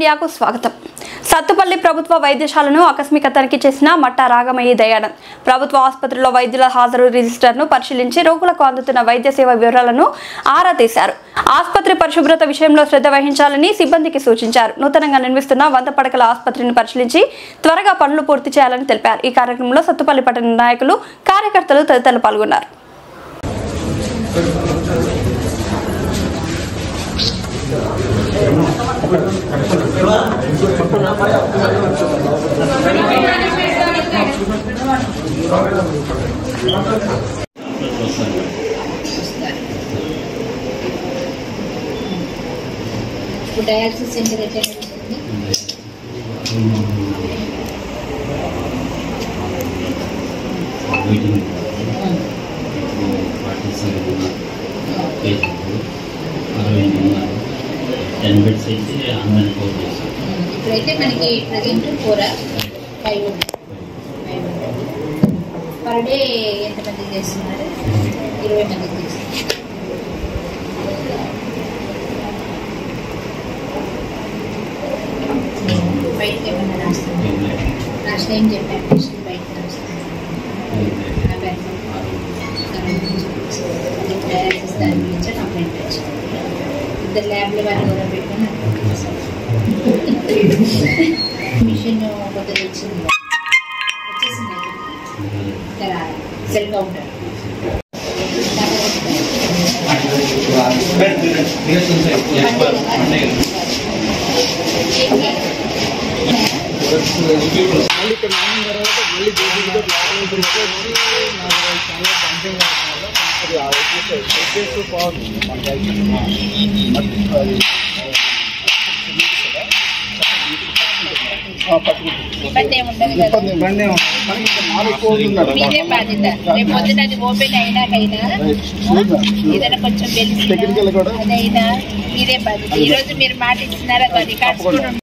ఇండియాకు స్వాగతం. సత్తుపల్లి ప్రభుత్వ వైద్యశాలను ఆకస్మిక తనిఖీ చేసిన మట్టా రాగమయ్యి దయానంద్ ప్రభుత్వ ఆసుపత్రిలో వైద్యుల హాజరు రిజిస్టర్ను పరిశీలించి రోగులకు అందుతున్న వైద్య సేవ వివరాలను ఆరా తీశారు. ఆసుపత్రి పరిశుభ్రత విషయంలో శ్రద్ధ వహించాలని సిబ్బందికి సూచించారు. నూతనంగా నిర్మిస్తున్న 100 పడకల ఆసుపత్రిని పరిశీలించి త్వరగా పనులు పూర్తి చేయాలని తెలిపారు. ఈ కార్యక్రమంలో సత్తుపల్లి పట్టణ నాయకులు, కార్యకర్తలు తదితరులు పాల్గొన్నారు. డయాలసిస్ సెంటర్ ఎట్లా ఇప్పుడైతే మనకి ప్రజెంట్ 4 5 పర్ డే ఎంతమంది చేస్తున్నారు? 20 మందికి చేస్తున్నారు. బయటకి ఏమన్నా రాస్తున్నారు? లాస్ట్ టైం చెప్పాను బయట రాస్తున్నారు. డయాలసిస్ దాని గురించి కంప్లైంట్ వచ్చింది. ఇద్దరు ల్యాబ్ల వారిని కూడా పెట్టుకుని మిషన్ కొత్తగా వచ్చేసింది సెల్ కౌంటర్. మీదే బాధ్యత. రేపు పొద్దున అది ఓపెన్ అయినాకైనా ఏదైనా కొంచెం అదైనా మీదే బాధ్యత. ఈ రోజు మీరు మాట ఇచ్చినారు, అది రికార్డ్స్ కూడా